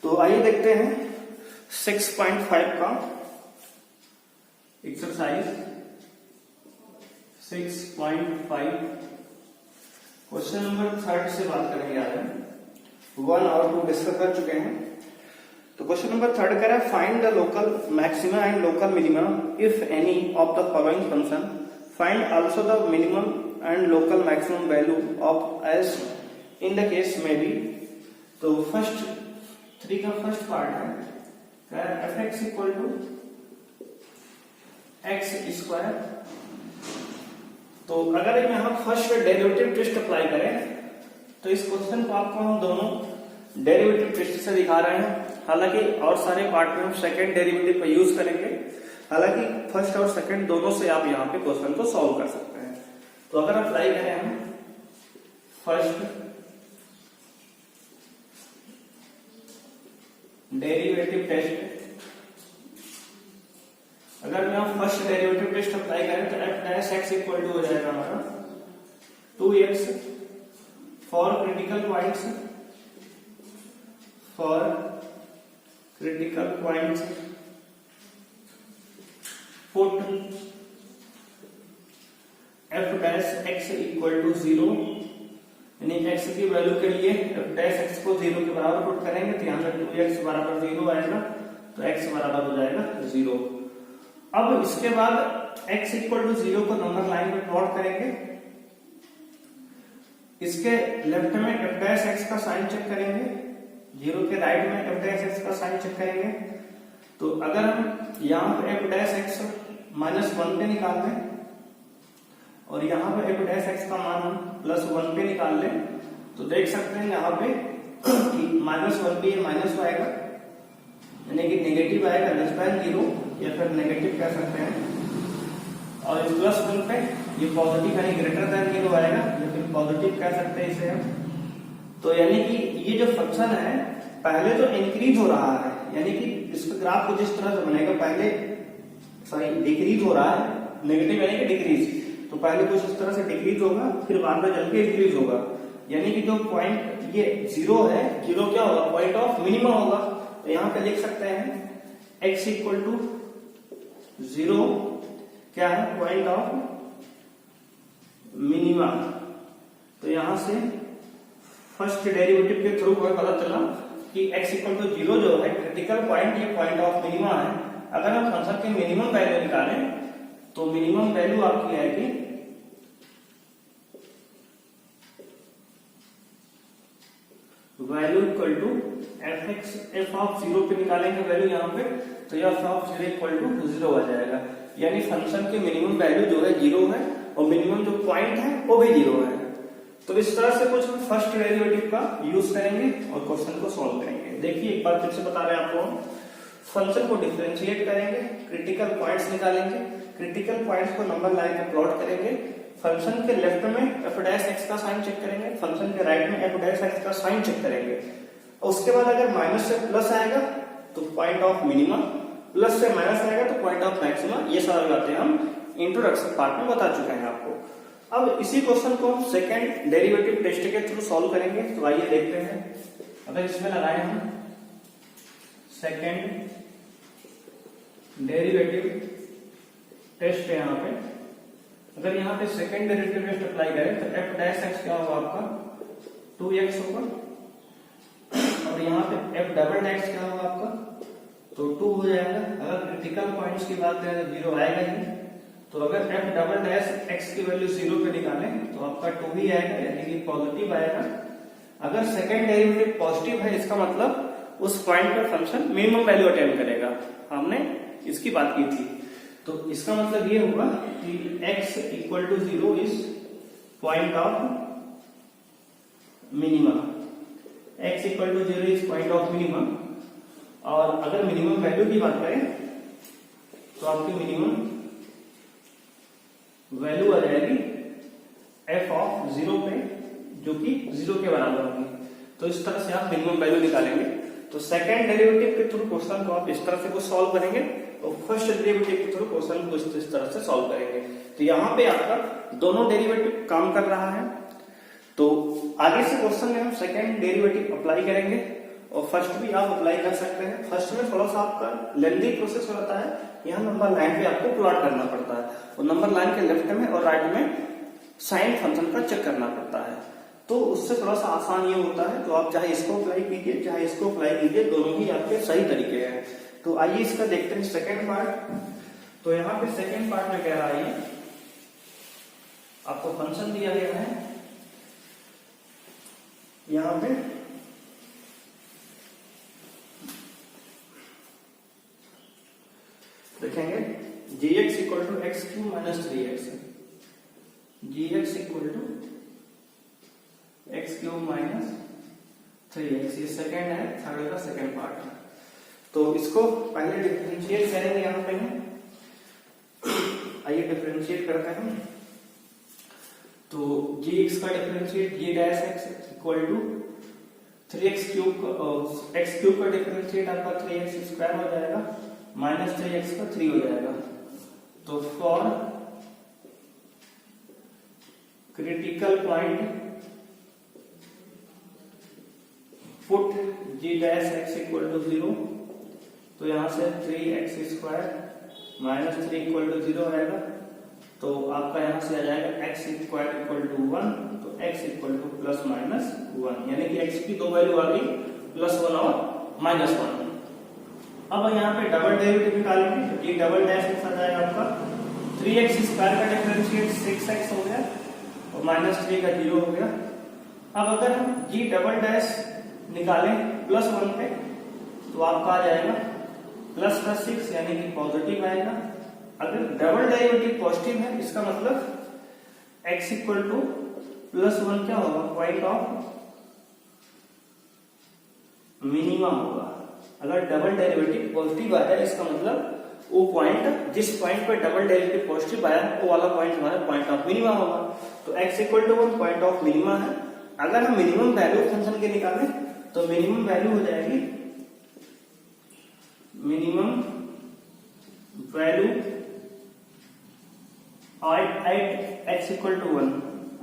तो आइए देखते हैं 6.5 का एक्सरसाइज 6.5 क्वेश्चन नंबर 3 से बात करेंगे। आज हम 1 और 2 डिस्कस कर चुके हैं। तो क्वेश्चन नंबर 3 कह रहा है find the local maxima and local minima if any of the following function, find also the minimum and local maximum value of S in the case में बी। तो फर्स्ट 3 का फर्स्ट पार्ट है कह रहा है F X equal to X square. तो अगर यहां फर्स्ट डेरिवेटिव टेस्ट अप्लाई करें तो इस क्वेश्चन को आपको हम दोनों डेरिवेटिव टेस्ट से दिखा रहे हैं। हालांकि और सारे पार्ट में हम सेकंड डेरिवेटिव का यूज करेंगे। हालांकि फर्स्ट और सेकंड दोनों से आप यहाँ पे क्वेश्चन को सॉल्व कर सकते हैं। तो अगर अप्लाई करें हम फर्स्ट डेरिवेटिव टेस्ट, अगर मैं फर्स्ट डेरिवेटिव टेस्ट अप्लाई करें तो F dash X equal to हो जाएगा हमारा 2x for critical points, for critical points put F dash X equal to 0, यानी x की वैल्यू के लिए एफ डैश एक्स को 0 के बराबर पुट करेंगे तो यहां पर 2x बराबर 0 आएगा तो x बराबर हो जाएगा 0। अब इसके बाद x इक्वल टू 0 को नंबर लाइन में प्लॉट करेंगे। इसके लेफ्ट में एफ डैश एक्स का साइन चेक करेंगे, 0 के राइट में एफ डैश एक्स का साइन चेक करेंगे। तो अगर हम यहाँ पे एफ डैश एक्स -1 पे निकाल लें और यहाँ पे एफ डैश एक्स का मान हम +1 पे निकाल लें तो देख सकते हैं यहाँ पे कि -1 पे माइनस आएगा, यानी कि नेगेटिव आएगा <0 या फिर नेगेटिव कह सकते हैं, और इस +1 पे ये पॉजिटिव यानी >0 आएगा या फिर पॉजिटिव कह सकते हैं इसे हम। तो यानी कि ये जो फंक्शन है पहले तो इंक्रीज हो रहा है, यानी कि इसका ग्राफ कुछ इस तरह से बनेगा, पहले डिक्रीज हो रहा है, नेगेटिव यानी कि डिक्रीज, तो पहले कुछ इस तरह से डिक्रीज होगा फिर बाद में चल के इंक्रीज होगा, यानी कि जो पॉइंट ये 0 है, 0 क्या होगा, पॉइंट ऑफ मिनिमम होगा। तो यहाँ पे लिख सकते हैं x इक्वल टू 0 क्या है, पॉइंट ऑफ मिनिमा। तो यहां से फर्स्ट डेरिवेटिव के थ्रू हमें पता चला कि x इक्वल टू 0 जो है क्रिटिकल पॉइंट, ये पॉइंट ऑफ मिनिमा है। अगर हम फंक्शन के मिनिमम वैल्यू निकालें तो मिनिमम वैल्यू आपकी आएगी value equal to F of 0 पे निकालेंगे वैल्यू यहाँ पे, तो एफ ऑफ 0 इक्वल टू 0 आ जाएगा, यानी फंक्शन की मिनिमम वैल्यू जो है 0 है और मिनिमम जो पॉइंट है वो भी 0 है। तो इस तरह से कुछ हम फर्स्ट डेरिवेटिव का यूज करेंगे और क्वेश्चन को सॉल्व करेंगे। देखिए एक बार फिर से बता रहे हैं आपको, हम फंक्शन को डिफरेंशिएट करेंगे, क्रिटिकल पॉइंट्स निकालेंगे, क्रिटिकल पॉइंट्स को नंबर लाइन में प्लॉट करेंगे, फंक्शन के लेफ्ट में एफ डैश एक्स का साइन चेक करेंगे, फंक्शन के राइट में एफ डैश एक्स का साइन चेक करेंगे। उसके बाद अगर माइनस से प्लस आएगा तो पॉइंट ऑफ मिनिमा, प्लस से माइनस आएगा तो पॉइंट ऑफ मैक्सिमा। ये सारी बातें हम इंट्रोडक्शन पार्ट में बता चुके हैं आपको। अब इसी क्वेश्चन को हम सेकेंड डेरिवेटिव टेस्ट के थ्रू सॉल्व करेंगे। तो आइए देखते हैं, अगर इसमें लगाए हम सेकेंड डेरिवेटिव टेस्ट है यहाँ पे, अगर यहाँ पे सेकेंड डेरिवेटिव टेस्ट अप्लाई करें तो एफ डैश एक्स क्या होगा आपका 2x होगा, और यहाँ पे एफ डबल डैश क्या होगा आपका तो 2 हो जाएगा। अगर क्रिटिकल पॉइंट्स की बात करें तो 0 आएगा ही, तो अगर एफ डबल डैश एक्स की वैल्यू 0 पे निकालें तो आपका 2 ही आएगा, यानी कि पॉजिटिव आएगा। अगर सेकेंड डेरिवेटिव पॉजिटिव है इसका मतलब उस पॉइंट पे फंक्शन मिनिमम वैल्यू अटेन करेगा, हमने इसकी बात की थी। तो इसका मतलब ये होगा कि x equal to 0 is point of minimum, x equal to 0 is point of minimum. और अगर मिनिमम वैल्यू की बात करें तो आपकी मिनिमम वैल्यू आ जाएगी f ऑफ 0 पे, जो कि 0 के बराबर होगी। तो इस तरह से आप मिनिमम वैल्यू निकालेंगे। तो सेकेंड डेरिवेटिव के थ्रू क्वेश्चन को आप इस तरह से कुछ सॉल्व करेंगे और फर्स्ट डेरिवेटिव के थ्रू क्वेश्चन को इस तरह से सॉल्व करेंगे। तो यहाँ पे आपका दोनों डेरिवेटिव काम कर रहा है। तो आगे से क्वेश्चन में हम सेकेंड डेरिवेटिव अप्लाई करेंगे और फर्स्ट भी आप अप्लाई कर सकते हैं। फर्स्ट में थोड़ा सा आपका लेंथी प्रोसेस होता है, यहाँ नंबर लाइन पे आपको प्लॉट करना पड़ता है और नंबर लाइन के लेफ्ट में और राइट में साइन फंक्शन का चेक करना पड़ता है, तो उससे थोड़ा सा आसान ये होता है। तो आप चाहे इसको अप्लाई कीजिए चाहे इसको अप्लाई कीजिए, दोनों ही आपके सही तरीके हैं। तो आइए इसका देखते हैं सेकेंड पार्ट। तो यहाँ पे सेकेंड पार्ट में कह रहा है आपको फंक्शन दिया गया है, यहाँ पे देखेंगे gx equal to X cube minus 3x, gx equal to X cube minus 3x, ये सेकेंड है, थर्ड का सेकेंड पार्ट है। तो इसको पहले डिफरेंशिएट करेंगे यहाँ पे हम। आइए डिफरेंशिएट करते हैं। तो gx का differentiate g dash x equal to 3x cube, x cube का डिफरेंशिएट आपका 3x स्क्वायर हो जाएगा माइनस 3x का 3 हो जाएगा। तो for critical point put g dash x equal to 0, तो यहां से 3x square minus 3 equal to 0 आएगा। तो आपका यहां से आ जाएगा x स्क्वायर इक्वल टू 1, तो x equal two plus minus 1, यानी कि x की दो वैल्यू आ गई +1 और -1। अब यहाँ पे डबल डेरिवेटिव निकालेंगे, तो ये डबल डैश के साथ आएगा आपका 3x स्क्वायर का डिफरेंशिएट 6x हो गया और -3 का 0 हो गया। अब अगर हम g डबल डैश निकालें +1 पे, तो आपका आ जाएगा प्लस का 6, यानी कि पॉजिटिव आएगा। अगर डबल डेरिवेटिव पॉजिटिव है, इसका मतलब x इक्वल टू +1 क्या होगा, पॉइंट ऑफ मिनिमा होगा। अगर डबल डेरिवेटिव पॉजिटिव आ जाए, इसका मतलब वो पॉइंट, जिस पॉइंट पर डबल डेरिवेटिव पॉजिटिव आया वो वाला पॉइंट हमारा पॉइंट ऑफ मिनिमा होगा। तो x equal to 1 point of minima है। अगर हम मिनिमम वैल्यू फंक्शन के निकालें, तो मिनिमम वैल्यू हो जाएगी minimum value at x equal to 1,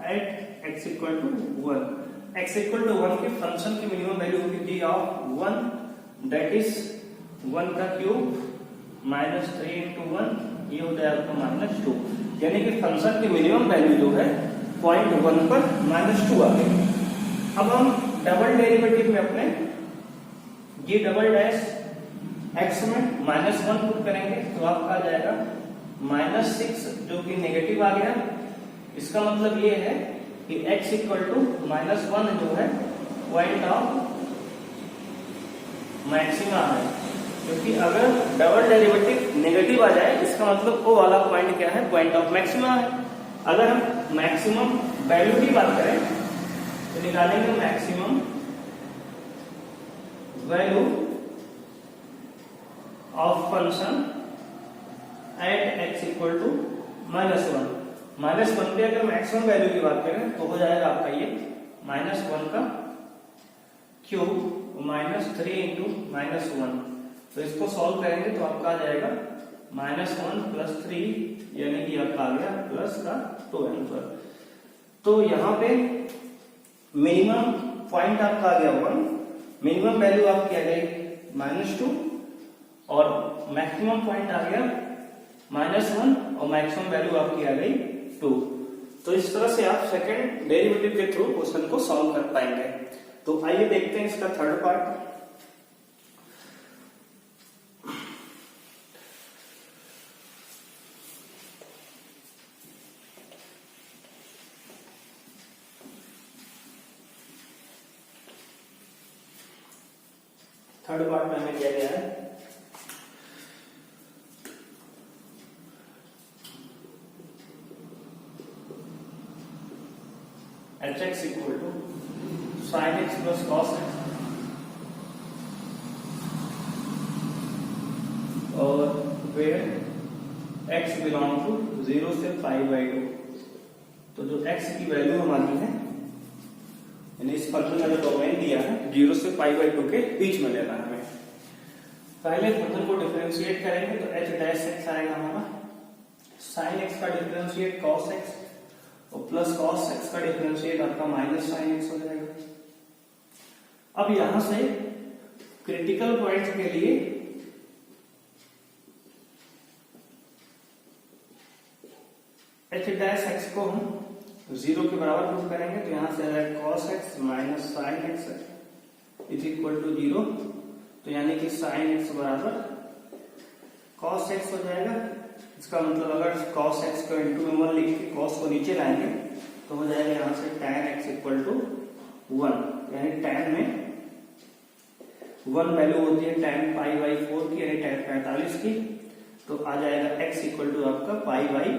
at x equal to 1, x equal to 1 के फंक्शन की मिनिमम वैल्यू होगी g ऑफ 1, दैट इज 1 का क्यूब माइनस 3 इंटू 1, ये हो जाएगा आपका -2, यानी कि फंक्शन की मिनिमम वैल्यू जो है 0.1 पर -2 आ गई। अब हम डबल डेरिवेटिव में अपने g डबल डैश x में -1 पुट करेंगे, तो आपका आ जाएगा -6, जो कि नेगेटिव आ गया। इसका मतलब ये है कि x इक्वल टू -1 जो है पॉइंट ऑफ मैक्सिमा है, क्योंकि अगर डबल डेरिवेटिव नेगेटिव आ जाए, इसका मतलब वो वाला पॉइंट क्या है, पॉइंट ऑफ मैक्सिमा है। अगर हम मैक्सिमम वैल्यू की बात करें, तो निकालेंगे maximum value of function at x equal to -1। -1 पे अगर मैक्सिमम वैल्यू की बात करें, तो हो जाएगा आपका ये -1 का क्यूब -3 इंटू -1। तो इसको सॉल्व करेंगे तो आपका आ जाएगा -1 प्लस 3, यानी कि आपका आ गया प्लस का 2 आंसर। तो यहाँ पे मिनिमम पॉइंट आपका आ गया 1, मिनिमम वैल्यू आपकी आ गई -2 और मैक्सिमम पॉइंट आ गया -1 और मैक्सिमम वैल्यू आपकी आ गई 2। तो इस तरह से आप सेकंड डेरिवेटिव के थ्रू क्वेश्चन को सॉल्व कर पाएंगे। तो आइए देखते हैं इसका थर्ड पार्ट। थर्ड पार्ट में हमें दिया गया है hx equal to sin x plus cos x, और where x बिलोंग टू 0 से π/2। तो जो x की वैल्यू हमारी है, यानी इस फंक्शन का जो डोमेन दिया है 0 से π/2 के बीच में लेना है हमें। पहले फंक्शन को डिफरेंशिएट करेंगे, तो h डैश x आएगा हमारा, sin x का डिफरेंशिएट cos x और प्लस cos x का डिफरेंशिएट आपका माइनस sin x हो जाएगा। अब यहां से क्रिटिकल पॉइंट्स के लिए एच डैश एक्स को हम 0 के बराबर पुट करेंगे, तो यहां से आ जाएगा cos x minus sine X is equal to 0। तो यानी कि साइन एक्स बराबर cos x हो जाएगा। इसका मतलब अगर cos x को इंटू में 1 लिख के cos को नीचे लाएंगे तो हो जाएगा यहां से tan x इक्वल टू 1, यानी tan में 1 वैल्यू होती है tan पाई बाई 4 की, यानी tan 45 की। तो आ जाएगा x इक्वल टू आपका पाई बाई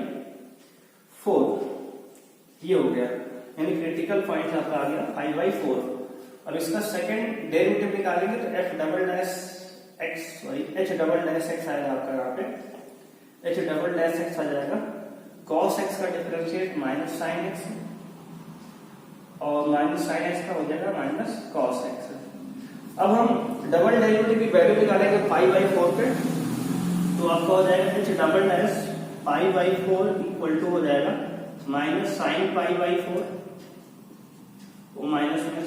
4, ये हो गया, यानी क्रिटिकल पॉइंट यहाँ पे आ गया पाई बाई 4। अब इसका सेकंड डेरिवेटिव निकालेंगे तो एच डबल डैश एक्स आएगा आपका, यहाँ पे एच डबल डैश एक्स आ जाएगा cos x का डिफरेंशिएट माइनस साइन एक्स, और माइनस साइन एक्स का हो जाएगा माइनस cos x। अब हम डबल डेरिवेटिव की वैल्यू निकालेंगे पाई बाई 4 पे, तो आपका हो जाएगा H double dash pi by 4 equal to हो जाएगा माइनस साइन पाई बाई 4 और माइनस में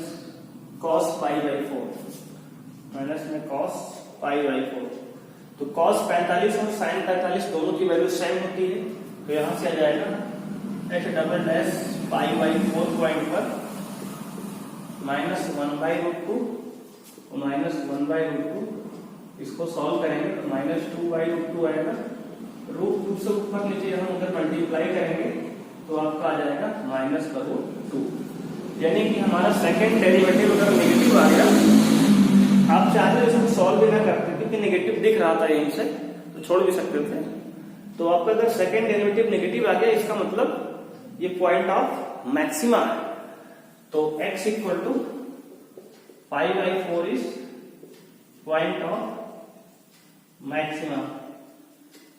cos पाई बाई 4, माइनस में cos पाई बाई 4। तो cos 45 और sin 45 दोनों की वैल्यू सेम होती है, तो यहां से आ जाएगा H double dash pi by 4 point पर माइनस 1 बाई रूट 2 और माइनस 1 बाई रूट 2। इसको सॉल्व करेंगे तो माइनस 2 बाई रूट 2 आएगा। रूट 2 से ऊपर नीचे हम अगर मल्टीप्लाई करेंगे तो आपका आ जाएगा माइनस का रूट 2, यानी कि हमारा सेकंड डेरिवेटिव अगर नेगेटिव आ गया, आप चाहते इसको सॉल्व भी ना करते क्योंकि नेगेटिव दिख रहा था यहीं से, तो छोड़ भी सकते थे। तो आपका अगर सेकंड डेरिवेटिव नेगेटिव आ गया, इसका मतलब ये पॉइंट ऑफ मैक्सिमा है। तो x equal to pi by 4 is point of maxima.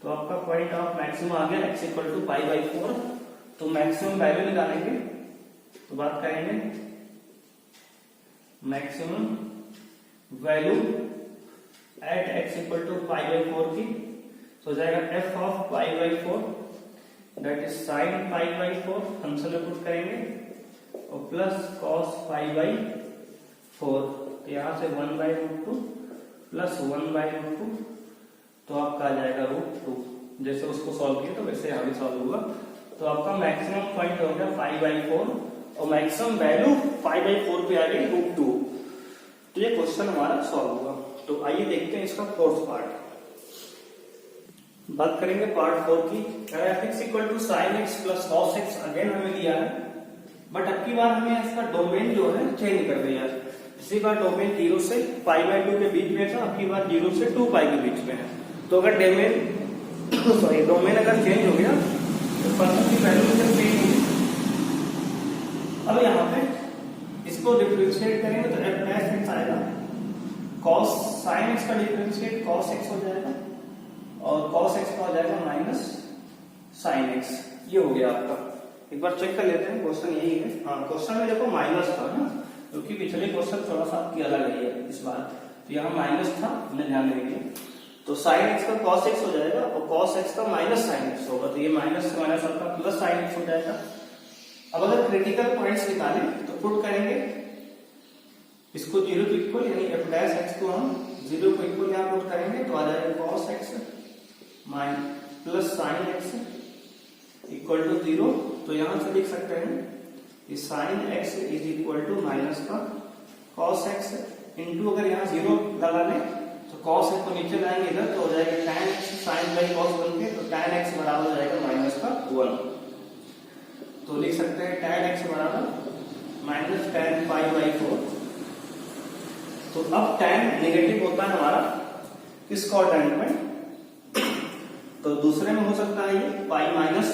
तो आपका पॉइंट ऑफ मैक्सिमा आ गया x equal to pi by 4। तो मैक्सिमम वैल्यू निकालेंगे तो बात करेंगे maximum value at x equal to pi by 4 की। तो हो जाएगा f of pi by 4 that is sine pi by 4, function में पुट करेंगे, और प्लस cos पाई बाई 4। तो यहां से 1 by root 2 plus 1 by root 2, तो आपका आ जाएगा रूट 2। जैसे उसको सॉल्व किया तो वैसे यहां भी सॉल्व होगा। तो आपका मैक्सिमम पॉइंट हो गया पाई बाई 4 और मैक्सिमम वैल्यू पाई बाई 4 पे आ गई रूट 2। तो ये क्वेश्चन हमारा सॉल्व हुआ। तो आइए देखते हैं इसका फोर्थ पार्ट। बात करेंगे पार्ट 4 की। f equal to sine X plus cos X again हमें दिया है, बट अब की बार हमें इसका डोमेन जो है चेंज कर दिया है। इसी बार डोमेन 0 से पाई बाई 2 के बीच में था, अब की बार 0 से 2 पाई के बीच में है। तो अगर डोमेन अगर चेंज हो गया तो फंक्शन की वैल्यू में चेंज होगी। अब यहाँ पे इसको डिफरेंशिएट करेंगे तो f डैश एक्स आएगा, cos sin x का डिफरेंशिएट cos x हो जाएगा और cos x का हो जाएगा माइनस sin x। ये हो गया आपका। एक बार चेक कर लेते हैं, क्वेश्चन यही है। हाँ, क्वेश्चन में देखो माइनस था ना, क्योंकि पिछले क्वेश्चन थोड़ा सा आपकी अलग है इस बार। तो यहाँ माइनस था, हमने ध्यान देंगे। तो sin x का cos x हो जाएगा और cos x का माइनस sin x होगा, तो ये माइनस से माइनस आपका प्लस sin x हो जाएगा। अब अगर क्रिटिकल पॉइंट्स निकालें तो पुट करेंगे इसको 0 को इक्वल, यानी f डैश x को हम 0 को इक्वल यहाँ पुट करेंगे तो आ जाएगा cos x plus sin x equal to 0। तो यहां से लिख सकते हैं कि sin x is equal to minus का cos x इंटू, अगर यहाँ 0 लगा लें तो cos x को नीचे लाएंगे इधर, तो हो जाएगा tan x sin by cos बन के, तो tan x बराबर हो जाएगा माइनस का 1। तो लिख सकते हैं tan x बराबर माइनस tan पाई बाई 4। तो अब tan नेगेटिव होता है हमारा किस क्वाड्रेंट में, तो दूसरे में हो सकता है ये पाई माइनस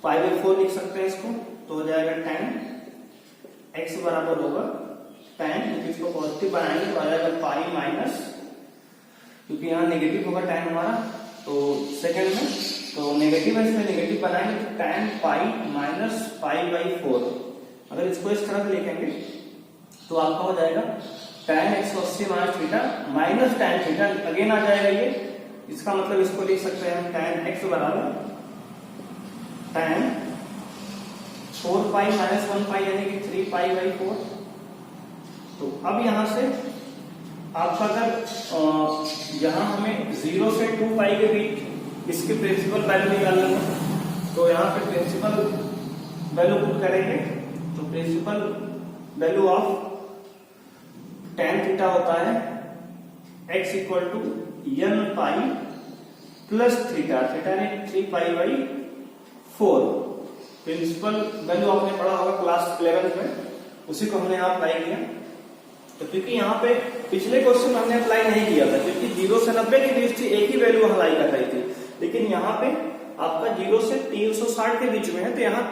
पाई बाई 4 लिख सकते हैं इसको। तो हो जाएगा tan x बराबर होगा tan, इसको पॉजिटिव बनाएंगे तो आ जाएगा पाई माइनस, क्योंकि यहाँ नेगेटिव होगा tan हमारा, तो सेकंड में तो नेगेटिव है, इसमें नेगेटिव बनाएंगे तो tan pi minus pi by 4। अगर इसको इस तरह से लिखेंगे तो आपका हो जाएगा tan x cos minus theta minus tan theta, again आ जाएगा ये। इसका मतलब इसको लिख सकते हैं tan x बराबर tan 4 पाई माइनस 1 पाई, यानी कि 3 पाई बाई 4। तो अब यहां से आपका अगर यहाँ हमें 0 से 2 पाई के बीच इसकी प्रिंसिपल वैल्यू निकालनी है, तो यहाँ पे प्रिंसिपल वैल्यू पुट करेंगे। तो principal value of tan theta होता है x equal to n pi plus theta, theta ने 3 पाई बाई 4। प्रिंसिपल वैल्यू आपने पढ़ा होगा क्लास 11 में, उसी को हमने यहाँ अप्लाई किया। तो क्योंकि यहाँ पे पिछले क्वेश्चन हमने अप्लाई नहीं किया था, क्योंकि 0 से 90 के बीच थी, एक ही वैल्यू अप्लाई कर रही थी, लेकिन यहाँ पे आपका 0 से 360 के बीच में है, तो यहाँ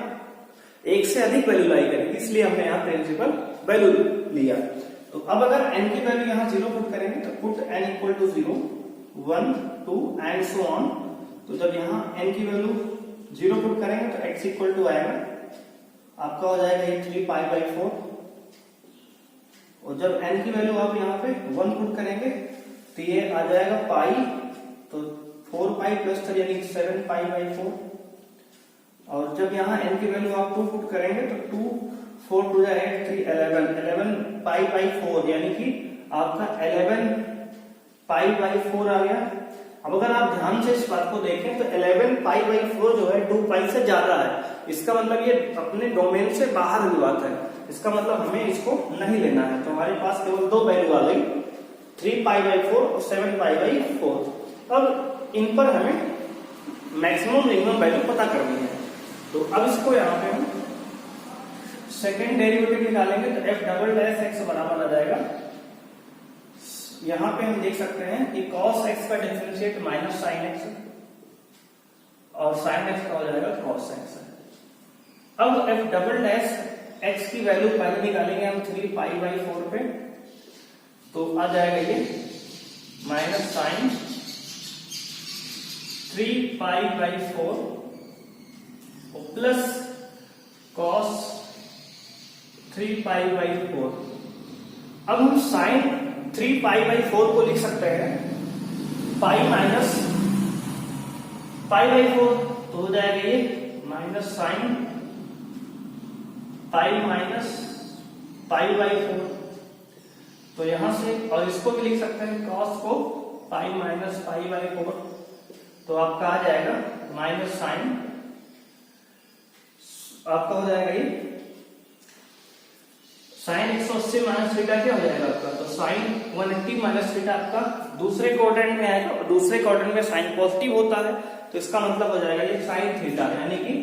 एक से अधिक वैल्यू लाई करेंगे, इसलिए हमने यहाँ प्रिंसिपल वैल्यू लिया। तो अब अगर n की वैल्यू यहाँ 0 पुट करेंगे, तो put n equal to 0, 1, 2 and so on. तो जब यहाँ n की वैल्यू 0 पुट करेंगे तो x इक्वल टू आएगा, आपका हो जाएगा ये 3 पाई बाई 4। और जब n की वैल्यू आप यहाँ पे 1 पुट करेंगे तो ये आ जाएगा पाई, तो 4 पाई प्लस 3 यानी 7 पाई बाई 4। और जब यहाँ n की वैल्यू आप 2 पुट करेंगे तो 2 4 2 8 3 11 पाई बाई 4 यानी कि आपका 11 पाई बाई 4 आ गया। अब अगर आप ध्यान से इस बात को देखें तो 11 पाई बाई 4 जो है 2 पाई से ज्यादा है, इसका मतलब ये अपने डोमेन से बाहर की बात है, इसका मतलब हमें इसको नहीं लेना है। तो हमारे पास केवल 2 वैल्यू आ गई, 3 पाई बाई 4 और 7 पाई बाई 4। अब इन पर हमें मैक्सिमम मिनिमम वैल्यू पता करनी है। तो अब इसको यहाँ पे हम सेकेंड डेरिवेटिव निकालेंगे, तो f डबल डैश x बराबर आ जाएगा, यहाँ पे हम देख सकते हैं कि cos x का डिफरेंशिएट माइनस साइन x और साइन x का हो जाएगा cos x। अब f डबल डैश x की वैल्यू पहले निकालेंगे हम 3 पाई बाई 4 पे, तो आ जाएगा ये minus sine 3 pi by 4 plus cos 3 pi by 4। अब हम साइन 3 पाई बाई 4 को लिख सकते हैं पाई माइनस पाई बाई 4, तो हो जाएगा ये minus sine pi minus pi by 4। तो यहां से और इसको भी लिख सकते हैं cos को पाई माइनस पाई बाई 4, तो आपका आ जाएगा माइनस साइन, आपका हो जाएगा ये साइन 180 माइनस थीटा क्या हो जाएगा आपका, तो साइन 180 माइनस थीटा आपका दूसरे क्वाड्रेंट में आएगा, और दूसरे क्वाड्रेंट में साइन पॉजिटिव होता है, तो इसका मतलब हो जाएगा ये साइन थीटा, यानी कि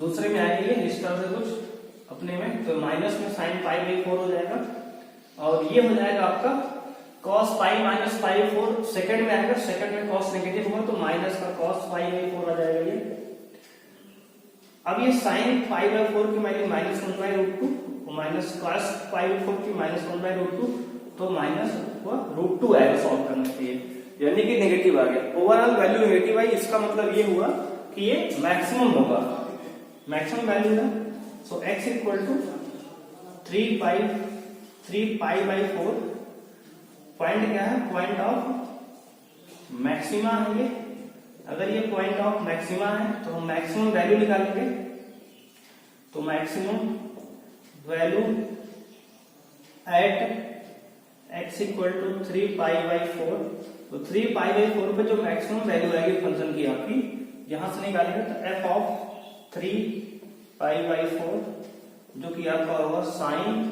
दूसरे में आएगा ये इस तरह से कुछ अपने में, तो माइनस में साइन पाई बाई 4 हो जाएगा, और ये हो जाएगा आपका cos पाई माइनस पाई 4 सेकंड में आएगा, सेकंड में cos नेगेटिव होगा तो माइनस का cos पाई बाई 4 आ जाएगा ये। अब ये साइन पाई बाई 4 की value minus 1 by root 2, minus cos pi by 4 की माइनस 1 बाई रूट 2, तो माइनस रूट 2 आएगा सॉल्व करने के लिए, यानी कि नेगेटिव आ गया। ओवरऑल वैल्यू नेगेटिव आई, इसका मतलब ये हुआ कि ये मैक्सिमम होगा, मैक्सिमम वैल्यू है। So x equal to 3 pi by 4, point क्या है, पॉइंट ऑफ मैक्सिमा है ये। अगर ये पॉइंट ऑफ मैक्सिमा है तो हम मैक्सिमम वैल्यू निकालेंगे, तो maximum value at x equal to 3 pi by 4, तो 3 पाई बाई 4 पे जो मैक्सिमम वैल्यू आएगी फंक्शन की आपकी, यहां से निकालेंगे तो f ऑफ 3 पाई बाई 4 जो कि आपका होगा साइन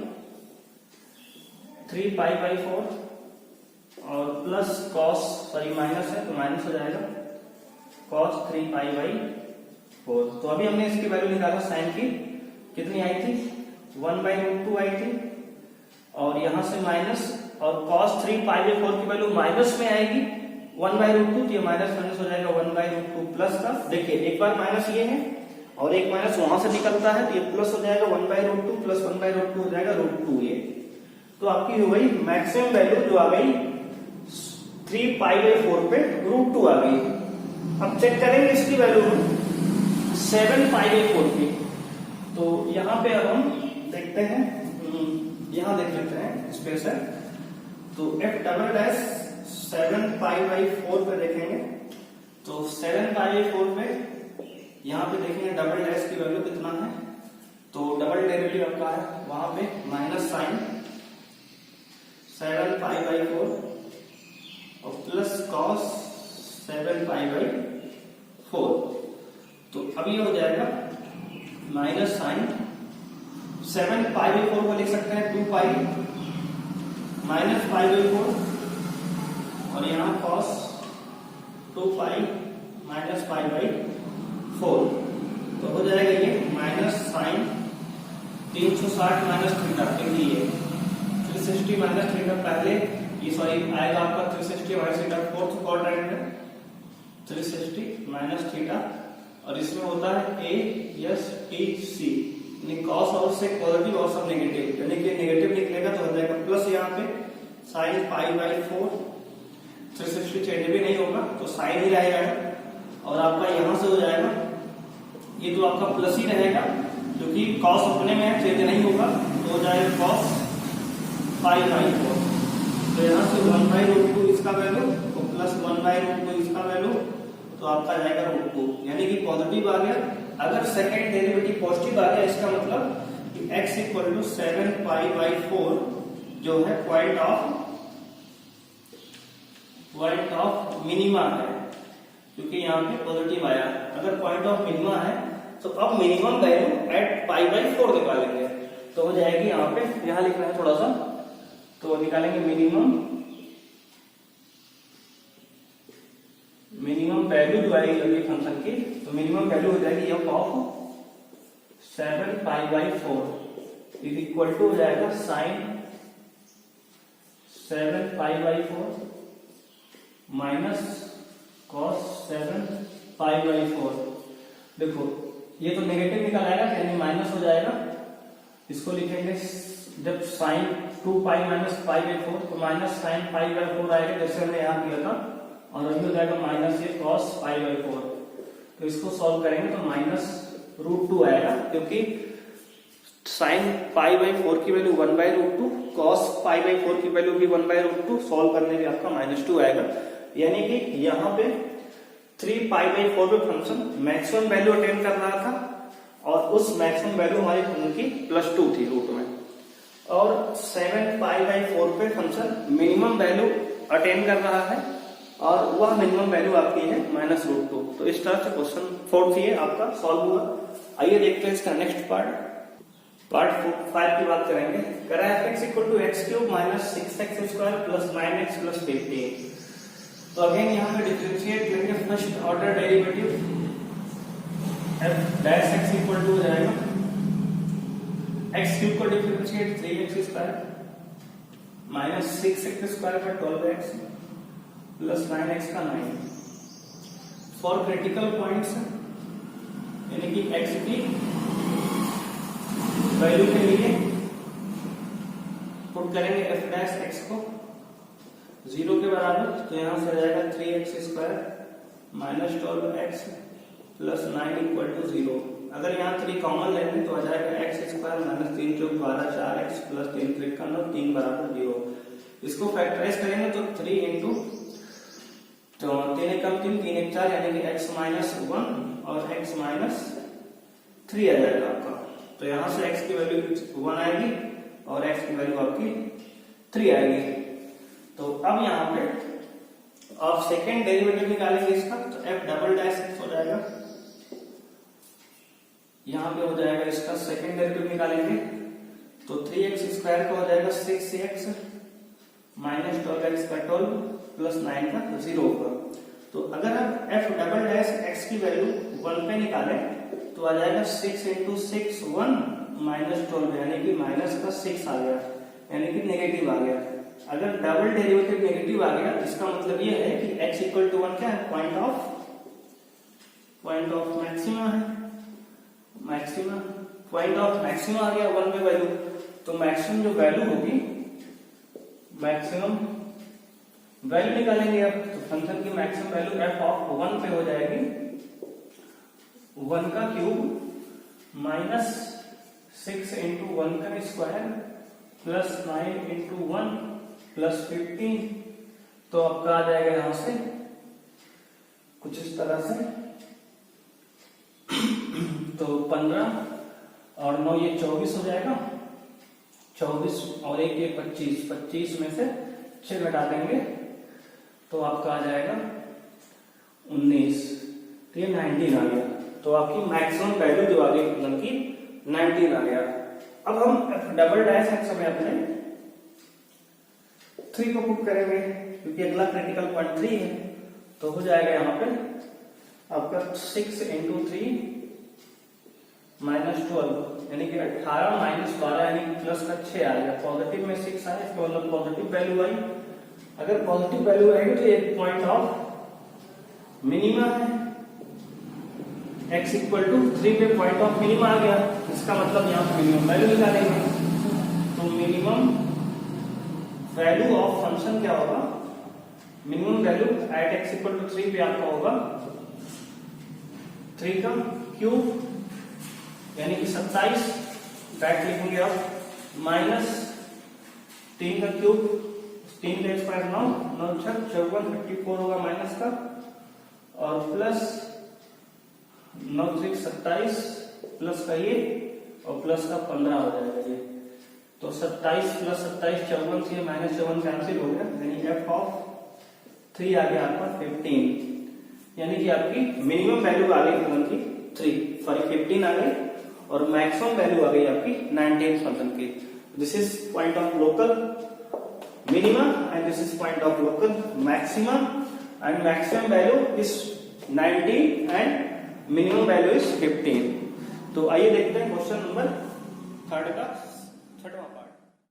3 पाई बाई 4 और प्लस cos, सॉरी माइनस है तो माइनस हो जाएगा cos 3 पाई बाई 4। तो अभी हमने इसकी वैल्यू निकाला, साइन की कितनी आई थी, 1 बाई रूट 2 आई थी, और यहां से माइनस, और cos 3 पाई बाई 4 की वैल्यू माइनस में आएगी 1 बाई रूट 2, तो ये माइनस माइनस हो जाएगा 1 बाई रूट 2 प्लस का। देखिए एक बार माइनस ये है और एक माइनस वहां से निकलता है, तो ये प्लस हो जाएगा 1 by root 2 plus 1 by root 2 हो जाएगा रूट 2 ये। तो आपकी हो गई मैक्सिमम वैल्यू जो आ गई 3 पाई बाई 4 पे रूट 2 आ गई। अब चेक करेंगे इसकी वैल्यू 7 पाई बाई 4 की, तो यहाँ पे अब हम देखते हैं, यहाँ देख लेते हैं स्पेस है, तो f double dash 7 pi by 4 पे देखेंगे, तो 7 पाई बाई 4 पे यहाँ पे देखेंगे डबल डैश की वैल्यू कितना है, तो डबल डेरिवेटिव आपका है वहां पे माइनस साइन 7 पाई बाई 4 और प्लस कॉस 7 पाई बाई 4। तो अब ये हो जाएगा माइनस साइन 7 पाई बाई 4 को लिख सकते हैं 2 पाई माइनस पाई बाई 4 और यहाँ cos 2 pi minus pi by 4। तो हो जाएगा ये माइनस साइन 360 माइनस थीटा, क्योंकि ये 360 माइनस थीटा पहले ये सॉरी आएगा आपका 360 माइनस थीटा फोर्थ क्वाड्रेंट में 360 माइनस थीटा और इसमें होता है ए एस टी सी, यानी कॉस और से पॉजिटिव और सब नेगेटिव, यानी कि नेगेटिव निकलेगा तो हो जाएगा प्लस यहाँ पे साइन पाई बाई 4 360 चेंज भी नहीं होगा तो साइन ही रहेगा और आपका यहाँ से हो जाएगा ये तो आपका प्लस ही रहेगा क्योंकि कॉस अपने में चेंज नहीं होगा तो हो जाएगा कॉस पाई बाई 4। तो यहाँ से 1 बाई रूट 2 इसका वैल्यू तो प्लस 1 बाई रूट 2 इसका वैल्यू तो आपका जाएगा रूट 2, यानी कि पॉजिटिव आ गया। अगर सेकेंड डेरिवेटिव पॉजिटिव आ गया इसका मतलब कि x equal to 7 pi by 4 जो है पॉइंट ऑफ मिनिमा है, क्योंकि यहाँ पे पॉजिटिव आया। अगर पॉइंट ऑफ मिनिमा है तो अब minimum value at pi by 4 निकालेंगे तो हो जाएगी यहाँ पे, यहाँ लिखना है थोड़ा सा, तो निकालेंगे मिनिमम वैल्यू जो आएगी अभी फंक्शन की, तो मिनिमम वैल्यू हो जाएगी F of 7 pi by 4 is equal to हो जाएगा sine 7 pi by 4 minus cos 7 pi by 4। देखो ये तो नेगेटिव निकल आएगा यानी माइनस हो जाएगा, इसको लिखेंगे जब sine 2 pi minus pi by 4 तो माइनस साइन पाई बाई 4 आएगा जैसे हमने यहाँ किया था और अभी हो जाएगा माइनस ये कॉस पाई बाई 4। तो इसको सॉल्व करेंगे तो माइनस रूट 2 आएगा क्योंकि साइन पाई बाई 4 की value 1 by root 2 cos pi by 4 की वैल्यू भी 1 बाई रूट 2 सॉल्व करने पे आपका माइनस 2 आएगा, यानी कि यहाँ पे 3 पाई बाई 4 पे फंक्शन मैक्सिमम वैल्यू अटेन कर रहा था और उस मैक्सिमम वैल्यू हमारी फंक्शन की प्लस 2 थी रूट में, और 7 पाई बाई 4 पे फंक्शन मिनिमम वैल्यू अटेन कर रहा है और वह मिनिमम वैल्यू आपकी है माइनस रूट 2। तो इस तरह से क्वेश्चन 4 ये आपका सॉल्व हुआ। आइए देखते हैं इसका नेक्स्ट पार्ट 5 की बात करेंगे। करा है x equal to X cube minus 6x square plus 9x plus 15। तो अगेन यहाँ पे डिफरेंशिएट करेंगे first order derivative f dash x equal to हो जाएगा x क्यूब को differentiate 3x square minus 6x square का 12x प्लस 9x का 9 for critical points, यानी कि x की वैल्यू के लिए पुट करेंगे f डैश x को 0 के बराबर, तो यहां से आ जाएगा 3x square minus 12x plus 9 equal to 0। अगर यहाँ 3 कॉमन लेंगे तो आ जाएगा x स्क्वायर माइनस 3 चौक 12 4x प्लस 3 53 और 3 बराबर 0। इसको फैक्टराइज करेंगे तो 3 इंटू तो 3 एकम 3 3 एक 4 यानी कि x माइनस 1 और x माइनस 3 आ जाएगा आपका। तो यहां से x की वैल्यू 1 आएगी और x की वैल्यू आपकी 3 आएगी। तो अब यहाँ पे आप सेकेंड डेरिवेटिव निकालेंगे इसका, तो f डबल डैश x हो जाएगा, यहाँ पे हो जाएगा इसका सेकेंड डेरिवेटिव निकालेंगे तो 3x स्क्वायर का हो जाएगा 6x माइनस 12x का 12 प्लस 9 का 0 होगा। तो अगर आप f डबल डैश x की वैल्यू 1 पे निकालें तो आ जाएगा 6 इंटू 6 1 माइनस 12 यानी कि माइनस का 6 आ गया, यानी कि नेगेटिव आ गया। अगर डबल डेरिवेटिव नेगेटिव आ गया इसका मतलब ये है कि x इक्वल टू 1 क्या है, पॉइंट ऑफ मैक्सिमा है, मैक्सिमा पॉइंट ऑफ मैक्सिमा आ गया 1 पे वैल्यू। तो मैक्सिमम जो वैल्यू होगी, मैक्सिमम वैल्यू निकालेंगे अब, तो फंक्शन की मैक्सिमम वैल्यू f ऑफ 1 पे हो जाएगी 1 का क्यूब माइनस 6 इंटू 1 का स्क्वायर प्लस 9 इंटू 1 प्लस 15। तो आपका आ जाएगा यहां से कुछ इस तरह से तो 15 और 9 ये 24 हो जाएगा, 24 और एक ये 25, 25 में से 6 घटा देंगे तो आपका आ जाएगा 19, तो ये 19 आ गया। तो आपकी मैक्सिमम वैल्यू जो आ गई फंक्शन की 19 आ गया। अब हम डबल डैश एक्स में अपने 3 को पुट करेंगे क्योंकि अगला क्रिटिकल पॉइंट 3 है, तो हो जाएगा यहाँ पे आपका 6 इंटू 3 माइनस 12 यानी कि 18 माइनस 12 यानी प्लस का 6 आएगा। पॉजिटिव में 6 आया, इसका मतलब पॉजिटिव वैल्यू आई। अगर पॉजिटिव वैल्यू आएगी तो एक पॉइंट ऑफ मिनिमा है, x इक्वल टू 3 पे पॉइंट ऑफ मिनिमा आ गया, इसका मतलब यहाँ पे मिनिमम वैल्यू निकालेंगे। तो मिनिमम वैल्यू ऑफ फंक्शन क्या होगा, minimum value at x equal to 3 पे आपका होगा 3 का क्यूब यानी कि 27, बैक लिखेंगे आप, माइनस 3 का क्यूब, 3 का स्क्वायर 9, 9 छक 54, 54 होगा माइनस का, और प्लस 9 3 27 प्लस का ये और प्लस का 15 हो जाएगा ये। तो 27 प्लस 27 54 से माइनस 54 कैंसिल हो गया, यानी f ऑफ 3 आ गया आपका 15, यानी कि आपकी मिनिमम वैल्यू आ गई फंक्शन की 15 आ गई और मैक्सिमम वैल्यू आ गई आपकी 19 फंक्शन की। This is point of local minima and this is point of local maxima, and maximum value is 19 and minimum value is 15। तो आइए देखते हैं क्वेश्चन नंबर 3 का